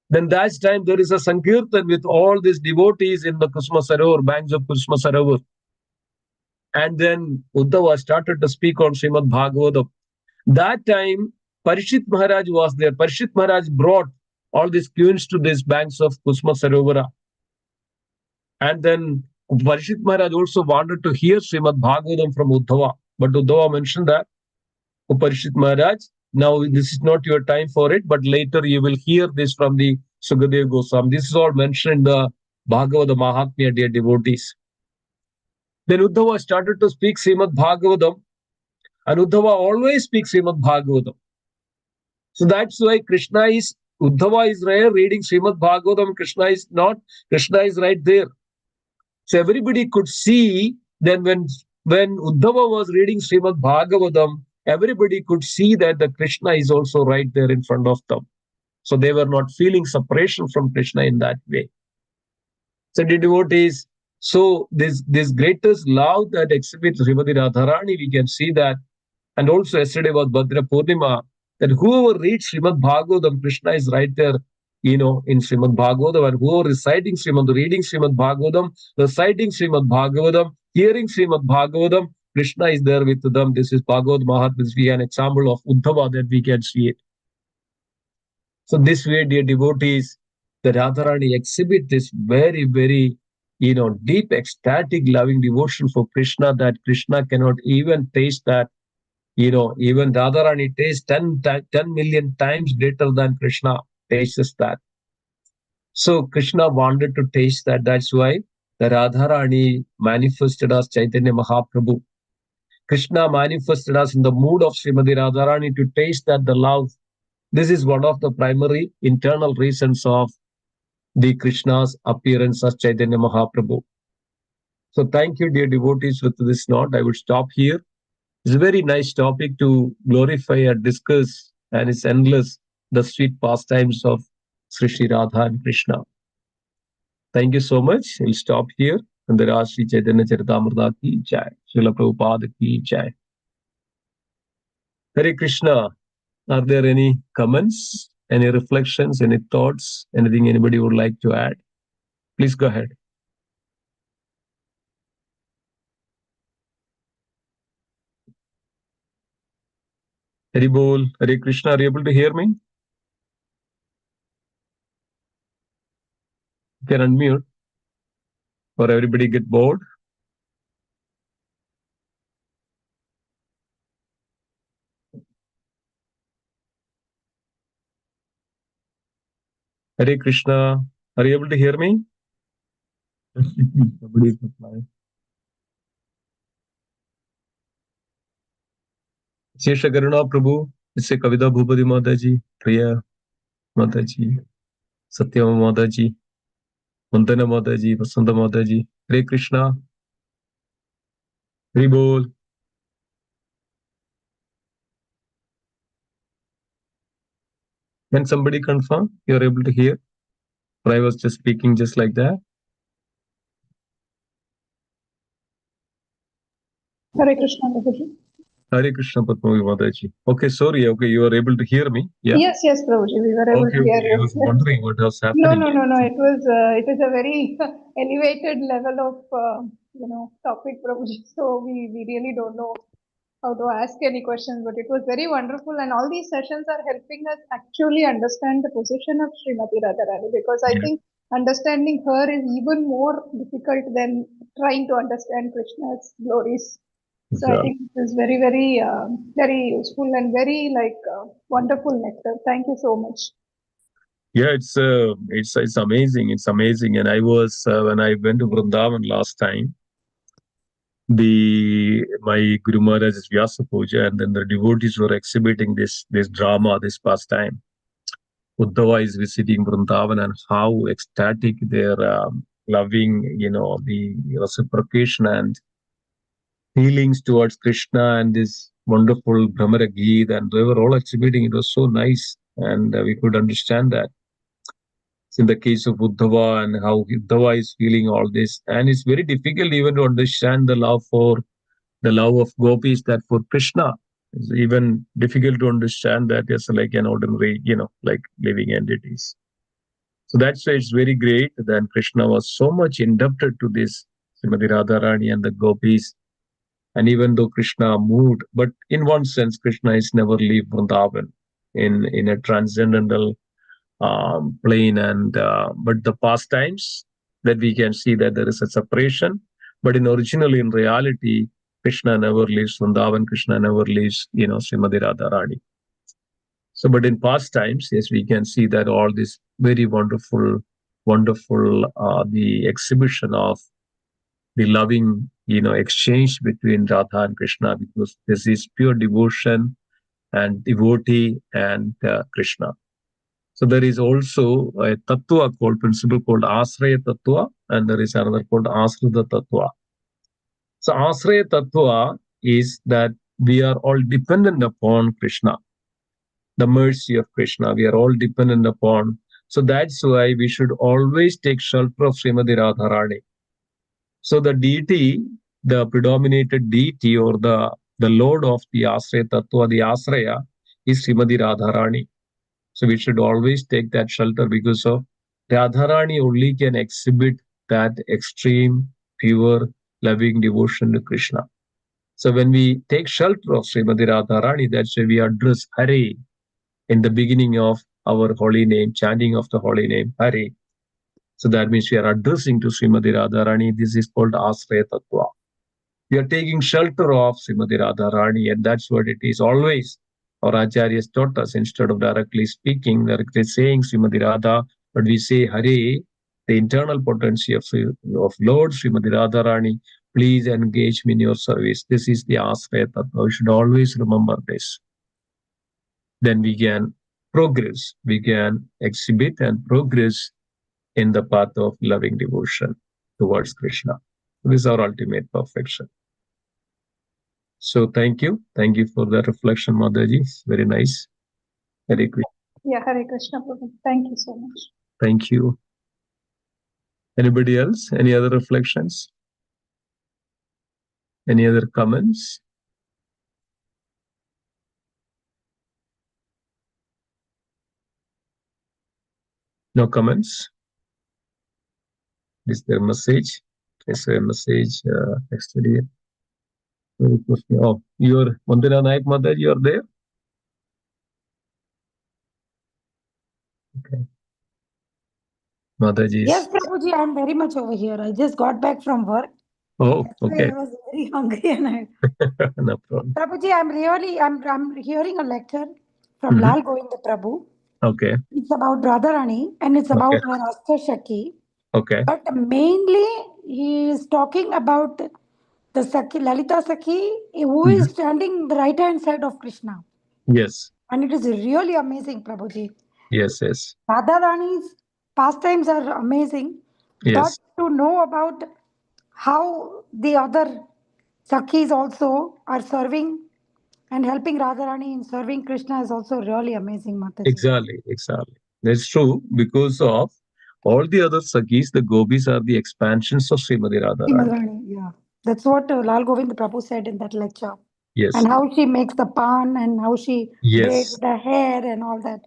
Then that time there is a Sankirtan with all these devotees in the Kusuma Sarovar, banks of Kusuma Sarovar. And then Uddhava started to speak on Srimad Bhagavatam. That time Parishit Maharaj was there. Parishit Maharaj brought all these queens to these banks of Kusuma Sarovara. And then Parishit Maharaj also wanted to hear Srimad Bhagavatam from Uddhava. But Uddhava mentioned that, oh, Parishit Maharaj, now this is not your time for it, but later you will hear this from the Sukadev Goswami. This is all mentioned in the Bhagavata Mahatmya, dear devotees. Then Uddhava started to speak Srimad Bhagavatam, and Uddhava always speaks Srimad Bhagavatam. So that's why Uddhava is there reading Srimad Bhagavatam, Krishna is not, Krishna is right there. So everybody could see, then when Uddhava was reading Srimad Bhagavatam, everybody could see that the Krishna is also right there in front of them. So they were not feeling separation from Krishna in that way. So the devotees, So this greatest love that exhibits Srimati Radharani, we can see that. And also yesterday was Bhadra Purnima, that whoever reads Srimad Bhagavatam, Krishna is right there, in Srimad Bhagavatam, and whoever reading Srimad Bhagavatam, reciting Srimad Bhagavatam, hearing Srimad Bhagavatam, Krishna is there with them. This is Bhagavad Mahatmas. We have an example of Uddhava that we can see it. So this way, dear devotees, the Radharani exhibit this very, very, deep, ecstatic, loving devotion for Krishna that Krishna cannot even taste that. Even Radharani tastes 10 million times greater than Krishna tastes that. So Krishna wanted to taste that. That's why the Radharani manifested as Chaitanya Mahaprabhu. Krishna manifested us in the mood of Srimati Radharani to taste that the love. This is one of the primary internal reasons of the Krishna's appearance as Chaitanya Mahaprabhu. So thank you, dear devotees. With this note, I would stop here. It's a very nice topic to glorify and discuss, and it's endless, the sweet pastimes of Sri Sri Radha and Krishna. Thank you so much. We'll stop here. And the Sri Chaitanya Charitamrita ki jai. Srila Prabhupada ki jai. Hare Krishna. Are there any comments, any reflections, any thoughts, anything anybody would like to add? Please go ahead. Hare Bol, Hare Krishna, are you able to hear me? You can unmute, or everybody get bored. Hare Krishna, are you able to hear me? Somebody is replying. Shesha Karuna Prabhu, इससे कविता भूपति माता जी, प्रिया माता जी, सत्यमा माता जी, वंदना माता जी, वसंत माता जी, हरे कृष्णा, हरि बोल. Can somebody confirm you're able to hear? Or I was just speaking just like that? Hare Krishna, Prabhuji. Hare Krishna Padmavi Mataji. Okay, sorry. Okay, you are able to hear me? Yeah. Yes, Prabhuji, we were able Okay, to hear okay. I you. was wondering what was No. happening. It is a very elevated level of topic, Prabhuji. So we really don't know how to ask any questions, but it was very wonderful. And all these sessions are helping us actually understand the position of Srimati Radharani, because I Yeah. think understanding her is even more difficult than trying to understand Krishna's glories. So I think this is very, very useful and very wonderful nectar. Thank you so much. Yeah, it's amazing. It's amazing. And I was when I went to Vrindavan last time, my Guru Maharaj is Vyasa Puja, and then the devotees were exhibiting this drama, this pastime. Uddhava is visiting Vrindavan, and how ecstatic their loving, the reciprocation and feelings towards Krishna and this wonderful Brahmara Geet, and they were all exhibiting. It was so nice, and we could understand that. In the case of Uddhava and how Uddhava is feeling all this, and it's very difficult even to understand the love of gopis that for Krishna. It's even difficult to understand that as like an ordinary, like living entities. So that's why it's very great that Krishna was so much indebted to this Srimati Radharani and the gopis. And even though Krishna moved, but in one sense, Krishna is never leave Vrindavan in a transcendental plane. And but the pastimes that we can see that there is a separation, but in reality, Krishna never leaves Vrindavan. Krishna never leaves, Srimati Radharani. So, but in past times, yes, we can see that all this very wonderful, wonderful, the exhibition of the loving, exchange between Radha and Krishna, because this is pure devotion and devotee and Krishna. So there is also a tattva called principle called Asraya tattva, and there is another called Asrita tattva. So Asraya tattva is that we are all dependent upon Krishna, the mercy of Krishna. We are all dependent upon. So that's why we should always take shelter of Srimati Radharani. So the deity, the predominated deity or the lord of the Asraya Tattva, the Asraya, is Srimati Radharani. So we should always take that shelter because of Radharani only can exhibit that extreme, pure, loving devotion to Krishna. So when we take shelter of Srimati Radharani, that's why we address Hare in the beginning of our holy name, chanting of the holy name, Hare. So that means we are addressing to Srimati Radharani. This is called Asraya Tattva. We are taking shelter of Srimati Radharani, and that's what it is always. Our acharyas taught us, instead of directly speaking, directly saying Srimati Radha, but we say Hare, the internal potency of Lord Srimati Radharani. Please engage me in your service. This is the Asraya Tattva. We should always remember this. Then we can progress. We can exhibit and progress in the path of loving devotion towards Krishna. This is our ultimate perfection. So thank you. Thank you for that reflection, Mataji. Very nice. Hare Krishna. Yeah, Hare Krishna Prabhu. Thank you so much. Thank you. Anybody else? Any other reflections? Any other comments? No comments? Is there a message? Is there a message yesterday? Oh, you're Vandana Naik Mataji, you're there? Okay. Mataji is... Yes, Prabhuji, I'm very much over here. I just got back from work. Oh, That's why okay. I was very hungry and No problem. Prabhuji, I'm hearing a lecture from Lal Govinda Prabhu. Okay. It's about Radharani and it's about her Astra-Shakti. Okay. But mainly he is talking about the Sakhi, Lalita Sakhi, who is standing the right hand side of Krishna. Yes. And it is really amazing, Prabhuji. Yes, yes. Radharani's pastimes are amazing. Yes. But to know about how the other Sakhis also are serving and helping Radharani in serving Krishna is also really amazing, Mataji. Exactly, exactly. That's true because of all the other Sakhis, the gopis are the expansions of Srimati Radharani. Radharani, yeah. That's what Lal Govind Prabhu said in that lecture. Yes. And how she makes the pan and how she Yes. braids the hair and all that.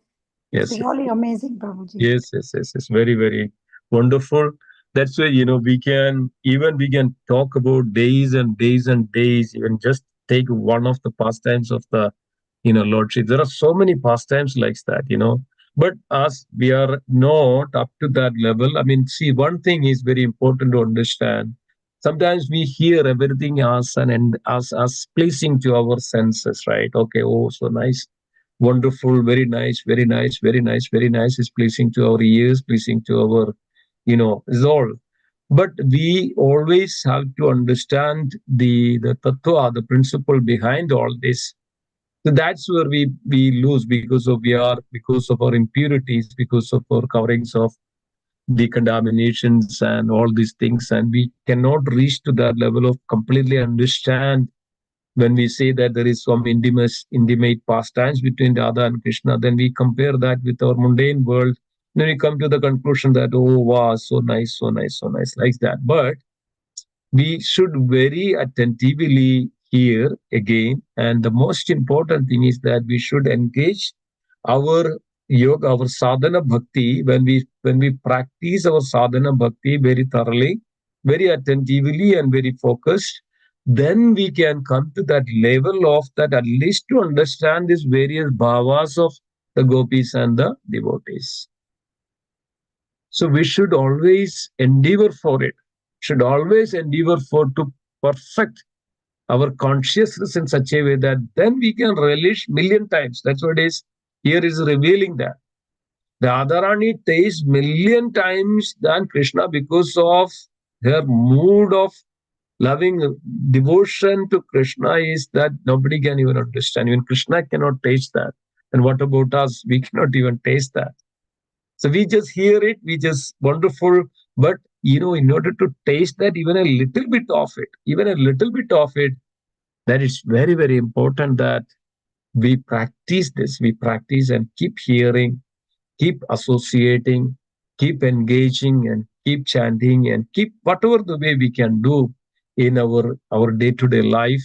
It's Yes. really amazing, Prabhuji. Yes, yes, yes, yes. Very, very wonderful. That's why, we can talk about days and days and days, even just take one of the pastimes of the, Lordship. There are so many pastimes like that. But as we are not up to that level, I mean, see, one thing is very important to understand. Sometimes we hear everything as pleasing to our senses, right? Okay, oh, so nice, wonderful, very nice, very nice, very nice, very nice is pleasing to our ears, pleasing to our, is all. But we always have to understand the tattva, the principle behind all this. So that's where we lose because of our impurities, because of our coverings of the contaminations and all these things, and we cannot reach to that level of completely understand. When we say that there is some intimate pastimes between Radha and Krishna, then we compare that with our mundane world. Then we come to the conclusion that, oh, wow, so nice, so nice, so nice, like that. But we should very attentively hear again. And the most important thing is that we should engage our yoga, our sadhana bhakti, when we practice our sadhana bhakti very thoroughly, very attentively and very focused, then we can come to that level of that, at least to understand these various bhavas of the gopis and the devotees. So we should always endeavor for it, should always endeavor for to perfect our consciousness in such a way that then we can relish million times. That's what is here is revealing that. The Radharani tastes million times than Krishna because of her mood of loving devotion to Krishna is that nobody can even understand. Even Krishna cannot taste that. And what about us? We cannot even taste that. So we just hear it, we just wonderful. But in order to taste that, even a little bit of it, that is very, very important that we practice this. We practice and keep hearing, keep associating, keep engaging, and keep chanting and keep whatever the way we can do in our day-to-day life,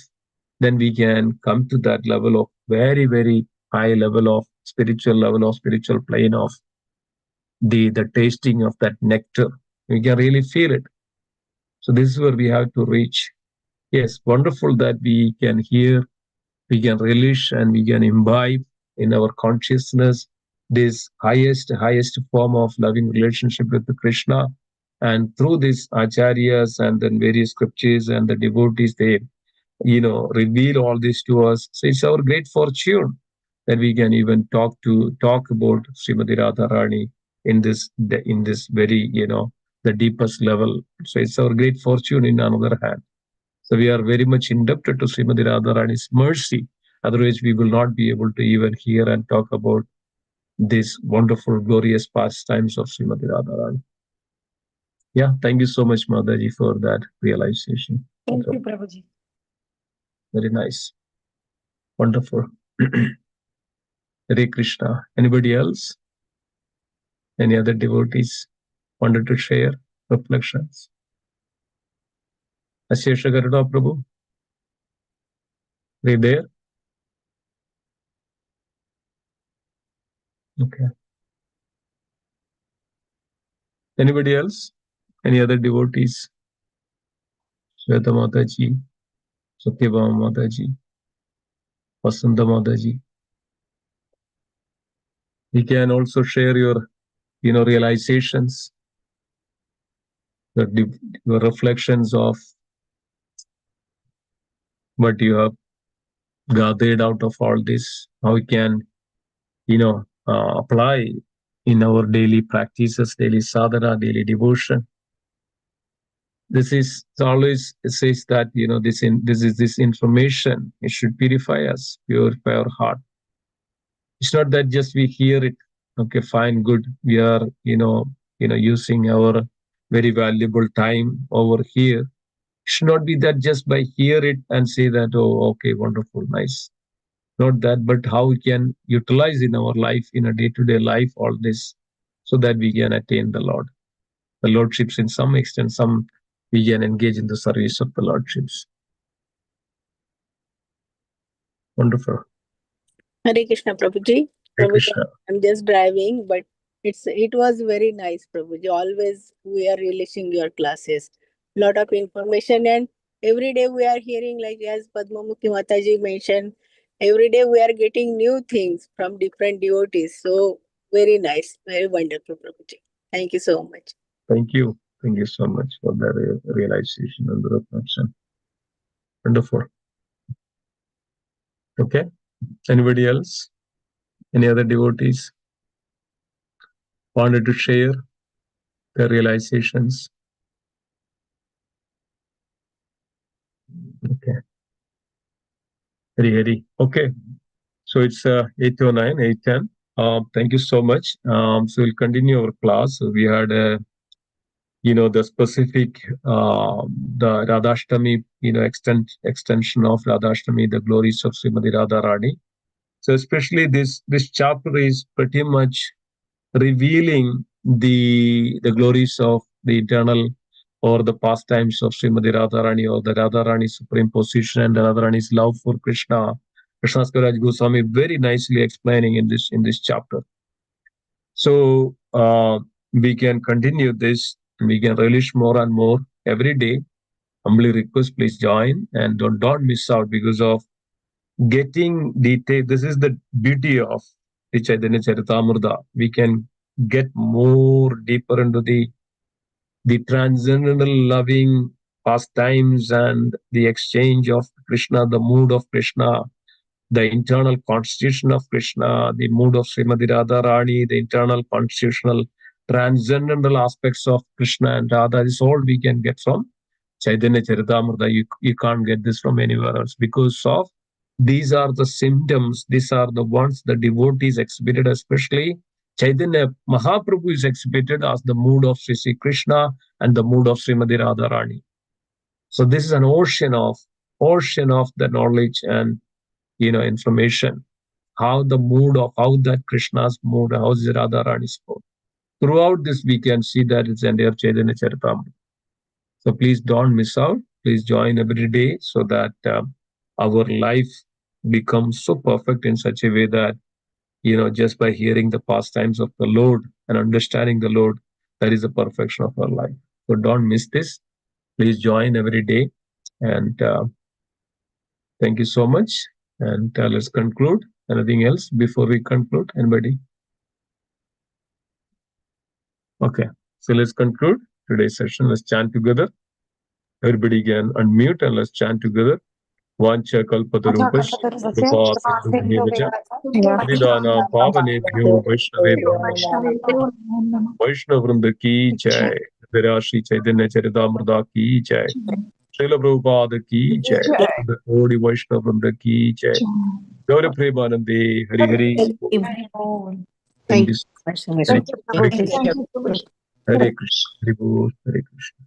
then we can come to that level of very high level of spiritual plane of the tasting of that nectar. We can really feel it. So this is where we have to reach. Yes, wonderful that we can hear, we can relish, and we can imbibe in our consciousness this highest form of loving relationship with the Krishna. And through these acharyas and then various scriptures and the devotees, they reveal all this to us. So it's our great fortune that we can even talk about Srimati Radharani in this very the deepest level. So it's our great fortune in another hand. So we are very much indebted to Srimati Radharani's mercy. Otherwise, we will not be able to even hear and talk about these wonderful, glorious pastimes of Srimati Radharani. Yeah, thank you so much, Mataji, for that realization. Thank you, Prabhuji. Very nice. Wonderful. Hare Krishna. Anybody else? Any other devotees wanted to share reflections? Ashesha Garuda Prabhu, are you there? Okay. Anybody else? Any other devotees? Shweta Mataji, Satyabhama Mataji, Vasanta Mataji. You can also share your, realizations, your reflections of what you have gathered out of all this, how we can, apply in our daily practices, daily sadhana, daily devotion. This is always, it says that this information, it should purify us, purify our heart. It's not that just we hear it, okay, fine, good, we are using our very valuable time over here. It should not be that just by hear it and say that, oh, okay, wonderful, nice. Not that, but how we can utilize in our life, in a day-to-day life, all this, so that we can attain the lordships in some extent. Some we can engage in the service of the lordships. Wonderful. Hare Krishna, Prabhuji. Hare Prabhuji, Krishna. I'm just driving, but it was very nice, Prabhuji. Always we are relishing your classes. Lot of information, and every day we are hearing, like as Padmamukhi Mataji mentioned, every day we are getting new things from different devotees. So very nice, very wonderful, Prabhuji. Thank you so much. Thank you. Thank you so much for the realization and the reflection. Wonderful. Okay. Anybody else? Any other devotees wanted to share their realizations? Okay. Hari. Okay. So it's 8:09, 8:10. Thank you so much. So we'll continue our class. So we had the specific the Radhashtami, extension of Radhashtami, the glories of Srimati Radharani. So especially this chapter is pretty much revealing the glories of the eternal or the pastimes of Srimati Radharani, or the Radharani's supreme position and the Radharani's love for Krishna. Krishna Kaviraj Goswami very nicely explaining in this chapter. So we can continue this. We can relish more and more every day. Humbly request, please join and don't miss out, because of getting detail. This is the beauty of the Chaitanya Charitamrita. We can get more deeper into the transcendental loving pastimes and the exchange of Krishna, the mood of Krishna, the internal constitution of Krishna, the mood of Srimati Radharani, the internal constitutional transcendental aspects of Krishna and Radha. This all we can get from Chaitanya Charitamrita. You can't get this from anywhere else, because of these are the symptoms, these are the ones the devotees exhibited, especially Chaitanya Mahaprabhu is exhibited as the mood of Sri Krishna and the mood of Srimati Radharani. So this is an ocean of the knowledge and information. How the mood of how that Krishna's mood, how is Radharani's mood. Throughout this, we can see that it's entire Chaitanya Charitamrita. So please don't miss out. Please join every day so that our life becomes so perfect in such a way that, just by hearing the pastimes of the Lord and understanding the Lord, that is the perfection of our life. So don't miss this. Please join every day. And thank you so much. And let's conclude. Anything else before we conclude? Anybody? Okay. So let's conclude today's session. Let's chant together. Everybody can unmute and let's chant together. Vancha kalpatarupash kripa sindhubheva Pranidhana pavanebhyo Vaishnavebhyo Vaishnavvrinda ki jai. Shri Chaitanya Charitamrita ki jai. Srila Prabhupada ki jai. The Lord Vaishnavvrinda ki jai. Gaura Premanande Hari Hari. Thank Thank you you. so much. Hare Thank you, Hare Prabhuji. Krishna. Thank you so much. Hare Krishna. Hare Krishna.